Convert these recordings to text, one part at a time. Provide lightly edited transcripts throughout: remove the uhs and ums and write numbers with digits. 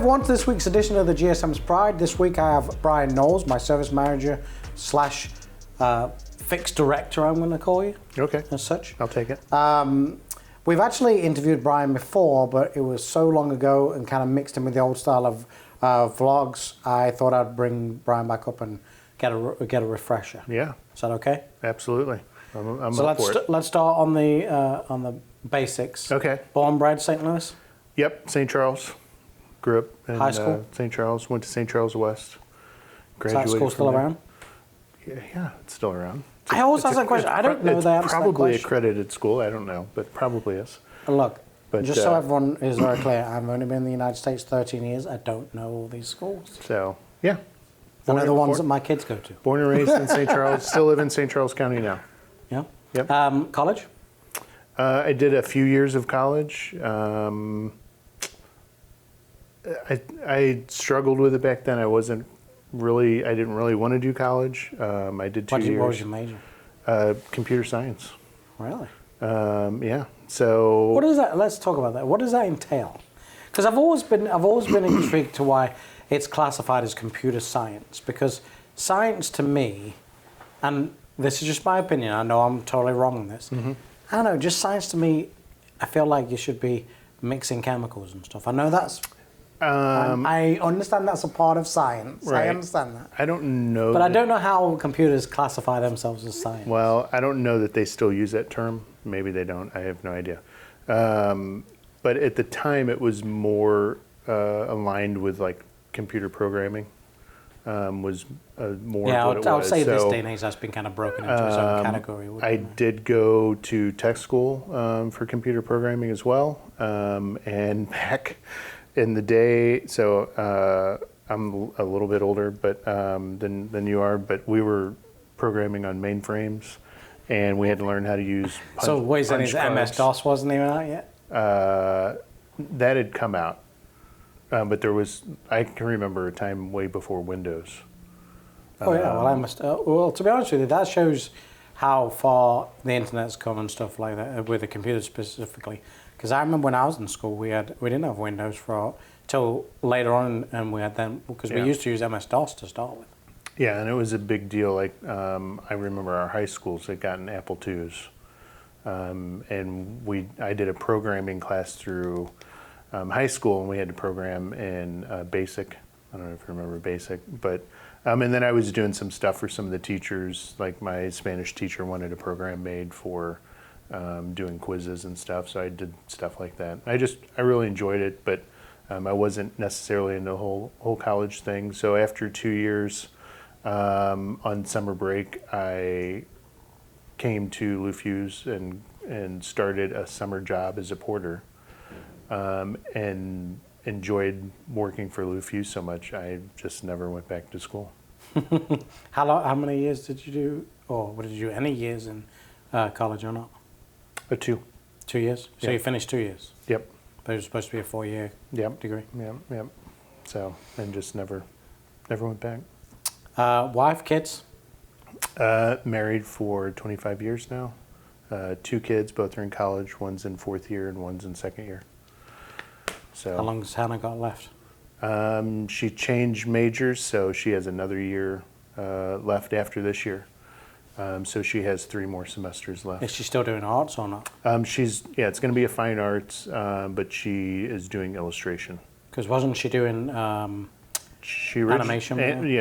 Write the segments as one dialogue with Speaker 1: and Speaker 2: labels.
Speaker 1: everyone to this week's edition of the GSM's Pride. This week I have Brian Noles, my service manager slash fixed director, I'm going to call you.
Speaker 2: Okay.
Speaker 1: As such.
Speaker 2: I'll take it.
Speaker 1: We've actually interviewed Brian before, but it was so long ago and kind of mixed in with the old style of vlogs. I thought I'd bring Brian back up and get a refresher.
Speaker 2: Yeah.
Speaker 1: Is that okay?
Speaker 2: Absolutely. I'm
Speaker 1: So
Speaker 2: up for it.
Speaker 1: let's start on the basics.
Speaker 2: Okay.
Speaker 1: Born, bred, St. Louis?
Speaker 2: Yep, St. Charles. Grew up in
Speaker 1: High school?
Speaker 2: St. Charles. Went to St. Charles West.
Speaker 1: Is
Speaker 2: Graduated
Speaker 1: that school still
Speaker 2: from there.
Speaker 1: around?
Speaker 2: Yeah, it's still around.
Speaker 1: I always ask that question. I don't know the answer to that
Speaker 2: Probably
Speaker 1: question.
Speaker 2: accredited school. I don't know, but probably is.
Speaker 1: Look,
Speaker 2: But,
Speaker 1: just so everyone is very clear, I've only been in the United States 13 years. I don't know all these schools.
Speaker 2: So, yeah.
Speaker 1: I know the ones that my kids go to.
Speaker 2: Born and raised in St. Charles. Still live in St. Charles County now.
Speaker 1: Yeah?
Speaker 2: Yep.
Speaker 1: College?
Speaker 2: I did a few years of college. I struggled with it back then. I didn't really want to do college. I did 2 years.
Speaker 1: What was your major?
Speaker 2: Computer science.
Speaker 1: Really?
Speaker 2: Yeah. So.
Speaker 1: What is that? Let's talk about that. What does that entail? Because I've always been intrigued to why it's classified as computer science. Because science to me, and this is just my opinion, I know I'm totally wrong on this.
Speaker 2: Mm-hmm.
Speaker 1: I don't know, just science to me, I feel like you should be mixing chemicals and stuff. I know that's, I understand that's a part of science.
Speaker 2: Right.
Speaker 1: I understand that.
Speaker 2: I don't know.
Speaker 1: But I don't know how computers classify themselves as science.
Speaker 2: Well, I don't know that they still use that term. Maybe they don't. I have no idea. But at the time, it was more aligned with like computer programming. Was more
Speaker 1: yeah,
Speaker 2: what it was.
Speaker 1: I would say this
Speaker 2: So,
Speaker 1: day and age that's been kind of broken into its own category.
Speaker 2: I did go to tech school for computer programming as well. And back in the day, so I'm a little bit older than you are, but we were programming on mainframes, and we had to learn how to use punch.
Speaker 1: So wait, so
Speaker 2: punch
Speaker 1: MS-DOS wasn't even out yet?
Speaker 2: that had come out. But I can remember a time way before Windows.
Speaker 1: Oh yeah, well to be honest with you, that shows how far the internet's come and stuff like that with the computer specifically. Because I remember when I was in school, we didn't have Windows till later on, and we had them because we used to use MS-DOS to start with.
Speaker 2: Yeah, and it was a big deal. Like I remember our high schools had gotten Apple IIs, and I did a programming class through high school, and we had to program in BASIC. I don't know if you remember BASIC, but and then I was doing some stuff for some of the teachers. Like my Spanish teacher wanted a program made for doing quizzes and stuff, so I did stuff like that. I really enjoyed it, but I wasn't necessarily in the whole college thing. So after 2 years on summer break, I came to Fusz and started a summer job as a porter. And enjoyed working for Fusz so much, I just never went back to school.
Speaker 1: How many years did you do, or did you do any years in college or not?
Speaker 2: 2.
Speaker 1: 2 years? So
Speaker 2: Yep.
Speaker 1: you finished 2 years?
Speaker 2: Yep.
Speaker 1: But it was supposed to be a 4-year degree?
Speaker 2: Yep. So, and just never went back.
Speaker 1: Wife, kids?
Speaker 2: Married for 25 years now. 2 kids, both are in college. One's in 4th year and one's in 2nd year. So
Speaker 1: How long has Hannah got left?
Speaker 2: she changed majors, so she has another year left after this year. So she has 3 more semesters left.
Speaker 1: Is she still doing arts or not?
Speaker 2: It's going to be a fine arts, but she is doing illustration.
Speaker 1: Because wasn't she doing animation?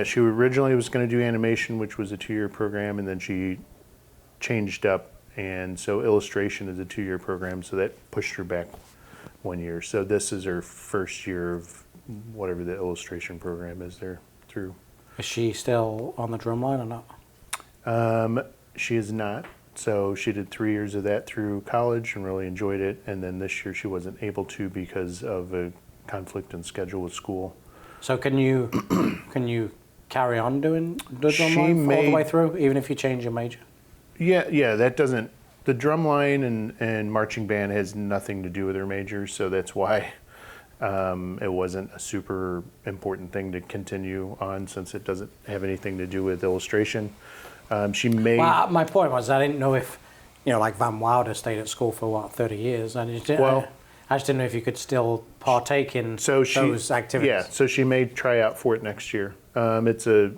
Speaker 2: She originally was going to do animation, which was a 2-year program, and then she changed up, and so illustration is a 2-year program, so that pushed her back 1 year. So this is her first year of whatever the illustration program is there through.
Speaker 1: Is she still on the drumline or not?
Speaker 2: She is not. So she did 3 years of that through college and really enjoyed it. And then this year she wasn't able to because of a conflict in schedule with school.
Speaker 1: So can you carry on doing the drumline all the way through, even if you change your major?
Speaker 2: Yeah, that doesn't. The drumline and marching band has nothing to do with her major, so that's why it wasn't a super important thing to continue on, since it doesn't have anything to do with illustration. She made.
Speaker 1: Well, my point was I didn't know if, like Van Wilder stayed at school for 30 years. I just didn't.
Speaker 2: Well,
Speaker 1: I just didn't know if you could still partake in those activities.
Speaker 2: Yeah, so she may try out for it next year. It's a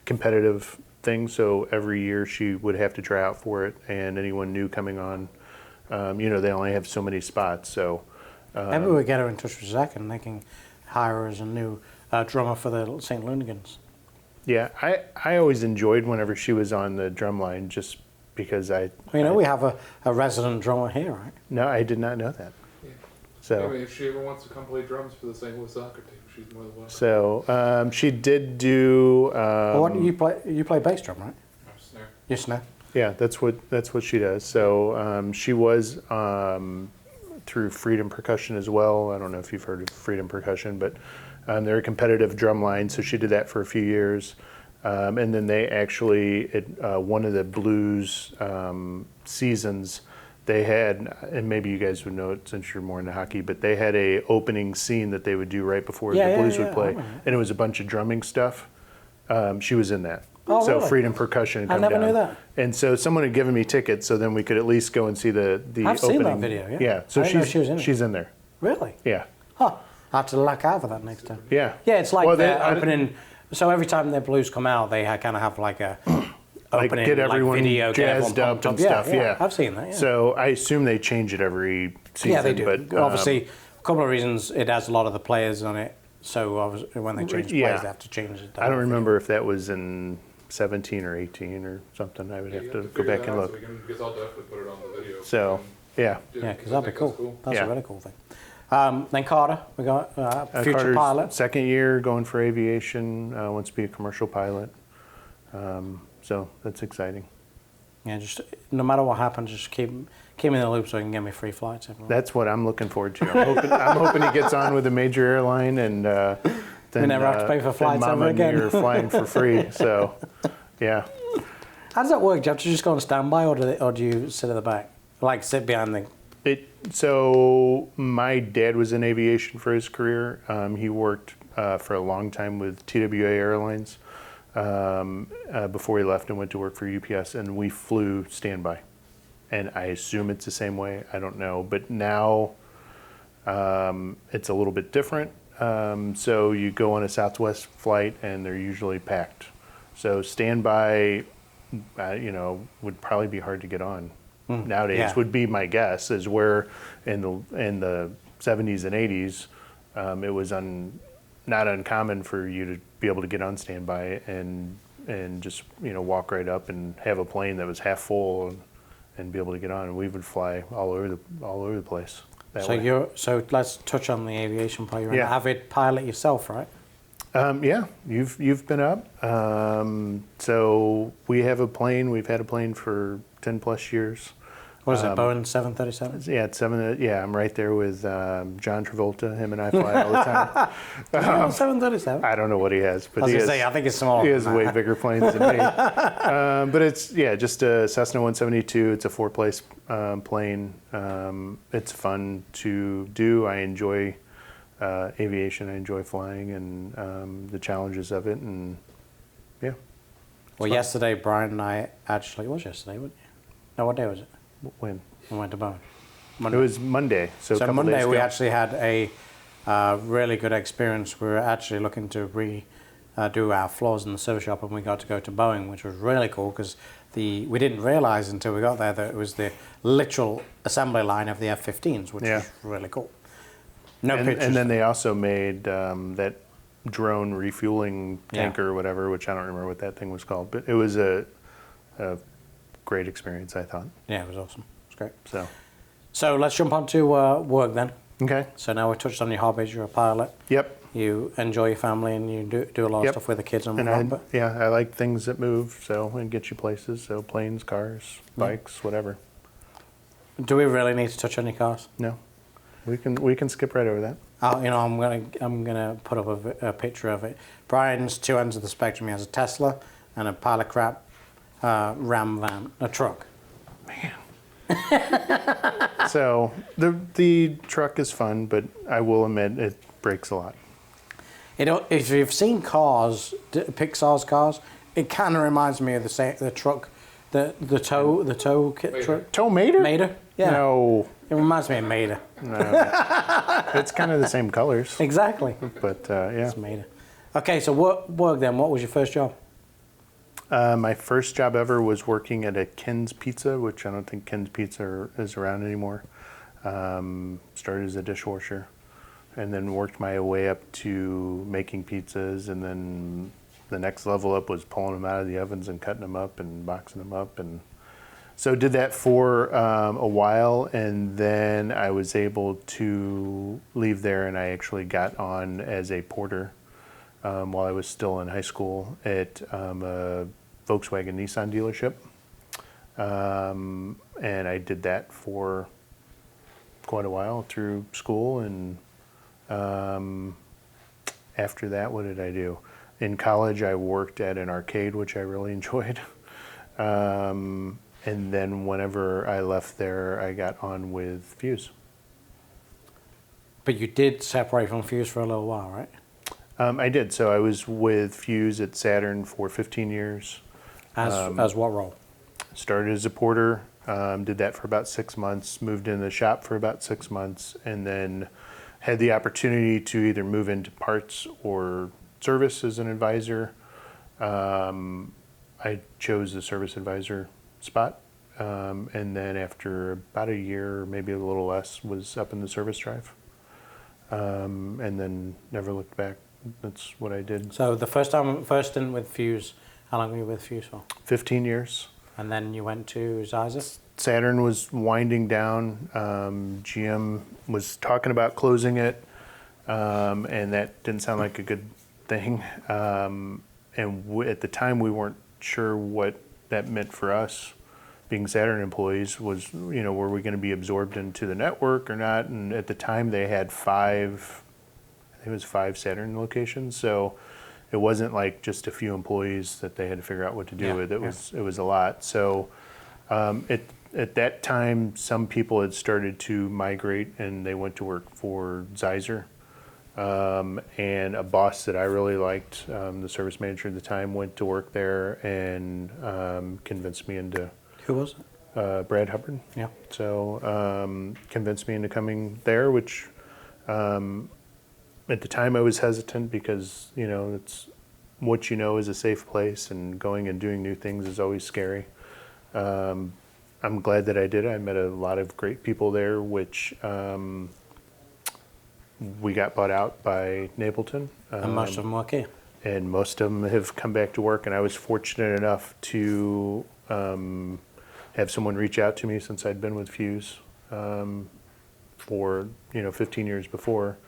Speaker 2: competitive thing, so every year she would have to try out for it, and anyone new coming on, they only have so many spots. So
Speaker 1: maybe we get her in touch with Zach and they can hire her as a new drummer for the St. Lunigans.
Speaker 2: Yeah, I always enjoyed whenever she was on the drum line, just because
Speaker 1: we have a resident drummer here, right?
Speaker 2: No, I did not know that.
Speaker 3: Yeah.
Speaker 2: So
Speaker 3: Anyway, if she ever wants to come play drums for the St. Louis soccer team, she's more than welcome.
Speaker 2: So she did do.
Speaker 1: What do you play? You play bass drum, right?
Speaker 3: I'm snare.
Speaker 1: You snare.
Speaker 2: Yeah, that's what she does. So she was through Freedom Percussion as well. I don't know if you've heard of Freedom Percussion, but they're a competitive drum line. So she did that for a few years, and then they actually one of the blues seasons. They had, and maybe you guys would know it since you're more into hockey, but they had a opening scene that they would do right before the blues would play, and it was a bunch of drumming stuff. She was in that.
Speaker 1: Oh,
Speaker 2: so
Speaker 1: really?
Speaker 2: Freedom Percussion.
Speaker 1: I never knew that.
Speaker 2: And so someone had given me tickets, so then we could at least go and see the
Speaker 1: I've
Speaker 2: opening.
Speaker 1: seen that video. Yeah.
Speaker 2: Yeah. So
Speaker 1: I didn't know she was in it.
Speaker 2: she's in there.
Speaker 1: Really?
Speaker 2: Yeah.
Speaker 1: Huh. I have to look out for that next time.
Speaker 2: Yeah.
Speaker 1: Yeah, it's like
Speaker 2: Well,
Speaker 1: they're opening. So every time their blues come out, they kind of have like a opening,
Speaker 2: get everyone
Speaker 1: video, get everyone
Speaker 2: jazzed up
Speaker 1: pumped
Speaker 2: and stuff. Yeah,
Speaker 1: I've seen that. Yeah.
Speaker 2: So I assume they change it every season.
Speaker 1: Yeah, they do.
Speaker 2: But
Speaker 1: obviously, a couple of reasons. It has a lot of the players on it, so obviously when they change players, they have to change it.
Speaker 2: I don't remember if that was in 17 or 18 or something. I would have to go back and look.
Speaker 3: Because I'll definitely put it on the video.
Speaker 2: So yeah.
Speaker 1: Yeah, because that'd be cool. That's
Speaker 2: Yeah.
Speaker 1: a really cool thing. Then Carter, we got future
Speaker 2: Carter's
Speaker 1: pilot.
Speaker 2: second year going for aviation. Wants to be a commercial pilot. So that's exciting.
Speaker 1: Yeah, just no matter what happens, just keep me in the loop so he can get me free flights. Everywhere.
Speaker 2: That's what I'm looking forward to. I'm hoping he gets on with a major airline and then
Speaker 1: we never have to pay for flights
Speaker 2: Mama
Speaker 1: ever again.
Speaker 2: and me are flying for free. So yeah.
Speaker 1: How does that work? Do you have to just go on standby, or do you sit at the back, like sit behind the?
Speaker 2: So my dad was in aviation for his career. He worked for a long time with TWA Airlines before he left and went to work for UPS, and we flew standby. And I assume it's the same way. I don't know, but now it's a little bit different. So you go on a Southwest flight, and they're usually packed. So standby, would probably be hard to get on. Nowadays would be my guess, is where in the 70s and 80s it was not uncommon for you to be able to get on standby and just walk right up and have a plane that was half full and be able to get on, and we would fly all over the place.
Speaker 1: So let's touch on the aviation part. You're an
Speaker 2: Yeah.
Speaker 1: avid pilot yourself, right?
Speaker 2: Yeah, you've been up. So we have a plane. We've had a plane for 10 plus years.
Speaker 1: What is it, Boeing 737?
Speaker 2: Yeah, it's 7. Yeah, I'm right there with John Travolta. Him and I fly all the time.
Speaker 1: 737?
Speaker 2: I don't know what he has, but
Speaker 1: I think it's smaller.
Speaker 2: He has way bigger planes than me. But it's just a Cessna 172. It's a 4-place plane. It's fun to do. I enjoy aviation. I enjoy flying and the challenges of it. And yeah.
Speaker 1: Well, yesterday, Brian and I actually, it was yesterday, wasn't it? No, what day was it?
Speaker 2: When?
Speaker 1: We went to Boeing.
Speaker 2: It was Monday. So a couple
Speaker 1: Monday
Speaker 2: days
Speaker 1: we
Speaker 2: ago.
Speaker 1: actually had a really good experience. We were actually looking to do our floors in the service shop, and we got to go to Boeing, which was really cool because we didn't realize until we got there that it was the literal assembly line of the F-15s, which was really cool. No pictures.
Speaker 2: And then they also made that drone refueling tanker or whatever, which I don't remember what that thing was called, but it was a great experience, I thought.
Speaker 1: Yeah, it was awesome. It was great.
Speaker 2: So
Speaker 1: let's jump on to work then.
Speaker 2: Okay.
Speaker 1: So now we touched on your hobbies. You're a pilot.
Speaker 2: Yep.
Speaker 1: You enjoy your family and you do a lot of stuff with the kids and whatnot.
Speaker 2: I like things that move, and get you places. So planes, cars, bikes, whatever.
Speaker 1: Do we really need to touch on your cars?
Speaker 2: No, we can skip right over that.
Speaker 1: I'm gonna put up a picture of it. Brian's two ends of the spectrum. He has a Tesla and a pile of crap Ram van, a truck.
Speaker 2: Man. So the truck is fun, but I will admit it breaks a lot.
Speaker 1: If you've seen Cars, Pixar's Cars, it kind of reminds me of the truck The tow kit
Speaker 3: Mater.
Speaker 1: truck.
Speaker 2: Tow Mater?
Speaker 1: Mater? Yeah.
Speaker 2: No.
Speaker 1: It reminds me of Mater.
Speaker 2: It's kind of the same colors.
Speaker 1: Exactly.
Speaker 2: But yeah.
Speaker 1: It's Mater. Okay, so work then. What was your first job?
Speaker 2: My first job ever was working at a Ken's Pizza, which I don't think Ken's Pizza is around anymore. Started as a dishwasher and then worked my way up to making pizzas, and then the next level up was pulling them out of the ovens and cutting them up and boxing them up. And so did that for a while, and then I was able to leave there, and I actually got on as a porter while I was still in high school at a Volkswagen Nissan dealership. And I did that for quite a while through school, and after that, what did I do? In college, I worked at an arcade, which I really enjoyed. And then whenever I left there, I got on with Fusz.
Speaker 1: But you did separate from Fusz for a little while, right?
Speaker 2: I did. So I was with Fusz at Saturn for 15 years.
Speaker 1: As what role?
Speaker 2: Started as a porter, did that for about 6 months, moved in the shop for about 6 months, and then had the opportunity to either move into parts or service as an advisor. I chose the service advisor spot, and then after about a year, maybe a little less, was up in the service drive, and then never looked back. That's what I did.
Speaker 1: So the first stint with Fusz, how long were you with Fusz for?
Speaker 2: 15 years.
Speaker 1: And then you went to Zeiser?
Speaker 2: Saturn was winding down. GM was talking about closing it, and that didn't sound like a good thing. And at the time, we weren't sure what that meant for us, being Saturn employees. Was, were we going to be absorbed into the network or not? And at the time, they had five Saturn locations, so it wasn't like just a few employees that they had to figure out what to do with. It was a lot. So at that time, some people had started to migrate, and they went to work for Zeiser. And a boss that I really liked, the service manager at the time, went to work there and convinced me into.
Speaker 1: Who was it?
Speaker 2: Brad Hubbard.
Speaker 1: Yeah.
Speaker 2: So convinced me into coming there, which at the time I was hesitant because, it's what is a safe place, and going and doing new things is always scary. I'm glad that I did. I met a lot of great people there, which we got bought out by Napleton.
Speaker 1: And most of them work here.
Speaker 2: And most of them have come back to work, and I was fortunate enough to have someone reach out to me since I'd been with Fusz for 15 years before.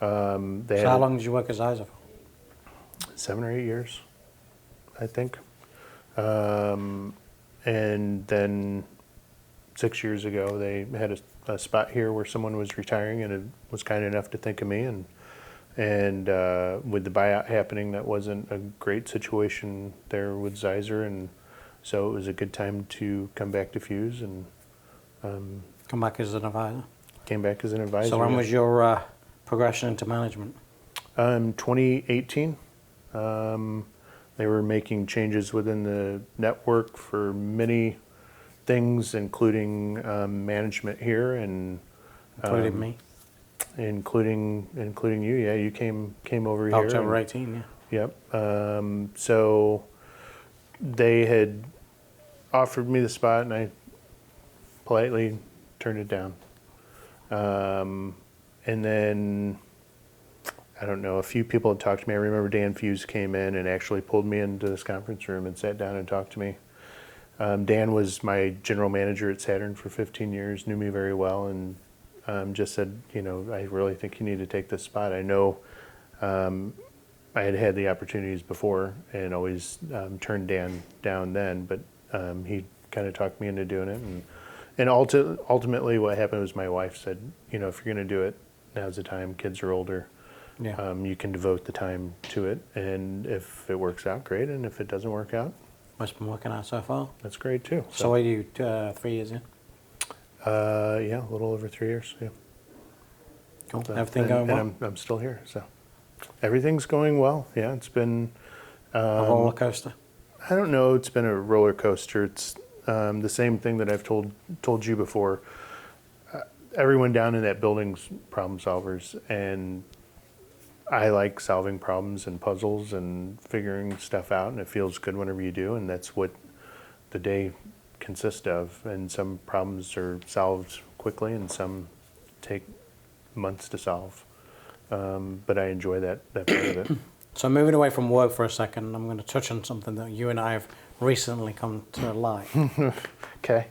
Speaker 1: So how long did you work at Zeiser for?
Speaker 2: 7 or 8 years, I think. And then 6 years ago, they had a spot here where someone was retiring, and it was kind enough to think of me. And with the buyout happening, that wasn't a great situation there with Zeiser, and so it was a good time to come back to Fusz, and
Speaker 1: Come back as an advisor?
Speaker 2: came back as an advisor.
Speaker 1: So when was your progression into management?
Speaker 2: 2018. They were making changes within the network for many things, including management here, and
Speaker 1: Including me?
Speaker 2: including you. Yeah, you came over here.
Speaker 1: October 18, yeah.
Speaker 2: Yep. So they had offered me the spot, and I politely turned it down. And then, I don't know, a few people had talked to me. I remember Dan Fusz came in and actually pulled me into this conference room and sat down and talked to me. Dan was my general manager at Saturn for 15 years, knew me very well, and just said, I really think you need to take this spot. I know I had had the opportunities before and always turned Dan down then, but he kind of talked me into doing it. And ultimately what happened was my wife said, if you're going to do it, now's the time. Kids are older.
Speaker 1: Yeah.
Speaker 2: You can devote the time to it, and if it works out, great, and if it doesn't work out,
Speaker 1: What's been working out so far?
Speaker 2: that's great too.
Speaker 1: So what are you, 3 years in?
Speaker 2: Yeah, a little over 3 years. Yeah.
Speaker 1: Cool.
Speaker 2: So,
Speaker 1: Everything going well?
Speaker 2: And I'm still here, so everything's going well. Yeah, it's been
Speaker 1: A roller coaster?
Speaker 2: I don't know. It's been a roller coaster. the same thing that I've told you before. Everyone down in that building's problem solvers, and I like solving problems and puzzles and figuring stuff out, and it feels good whenever you do, and that's what the day consists of. And some problems are solved quickly, and some take months to solve. But I enjoy that part of it.
Speaker 1: So moving away from work for a second, I'm going to touch on something that you and I have recently come to like.
Speaker 2: Okay.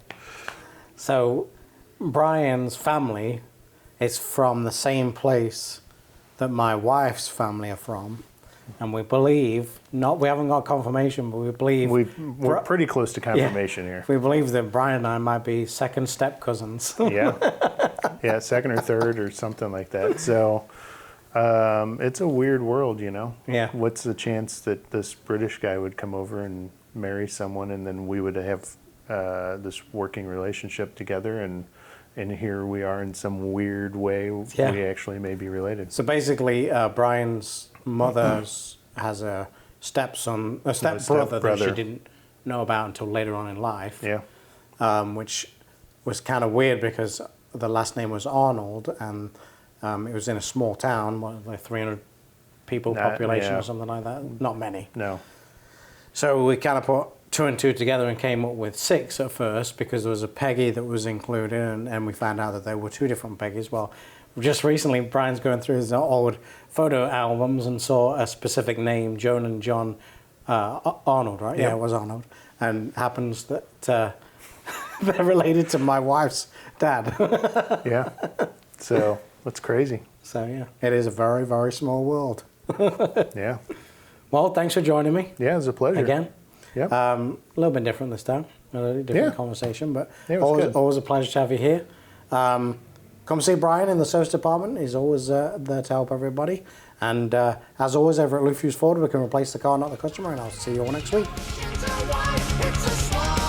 Speaker 1: So Brian's family is from the same place that my wife's family are from, and we believe, we haven't got confirmation, but we believe
Speaker 2: We're pretty close to confirmation here.
Speaker 1: we believe that Brian and I might be second step cousins.
Speaker 2: Yeah, second or third or something like that. So it's a weird world, you know.
Speaker 1: Yeah.
Speaker 2: What's the chance that this British guy would come over and marry someone, and then we would have this working relationship together, and here we are in some weird way.
Speaker 1: Yeah.
Speaker 2: We actually may be related.
Speaker 1: So basically, Brian's mother has a stepbrother that she didn't know about until later on in life.
Speaker 2: Yeah.
Speaker 1: Which was kind of weird because the last name was Arnold, and it was in a small town, like 300 people population or something like that. Not many.
Speaker 2: No.
Speaker 1: So we kind of put two and two together and came up with 6 at first, because there was a Peggy that was included, and we found out that there were 2 different Peggy's. Well, just recently, Brian's going through his old photo albums and saw a specific name, Joan and John Arnold, right?
Speaker 2: Yep.
Speaker 1: Yeah, it was Arnold. And happens that they're related to my wife's dad.
Speaker 2: Yeah. So that's crazy.
Speaker 1: So, yeah, it is a very, very small world.
Speaker 2: Yeah.
Speaker 1: Well, thanks for joining me.
Speaker 2: Yeah, it was a pleasure.
Speaker 1: Again.
Speaker 2: Yeah.
Speaker 1: A little bit different this time, a different conversation, but
Speaker 2: Yeah, it was good.
Speaker 1: always a pleasure to have you here. Come see Brian in the service department. He's always there to help everybody. And as always, over at Fusz Ford, we can replace the car, not the customer, and I'll see you all next week.
Speaker 4: It's a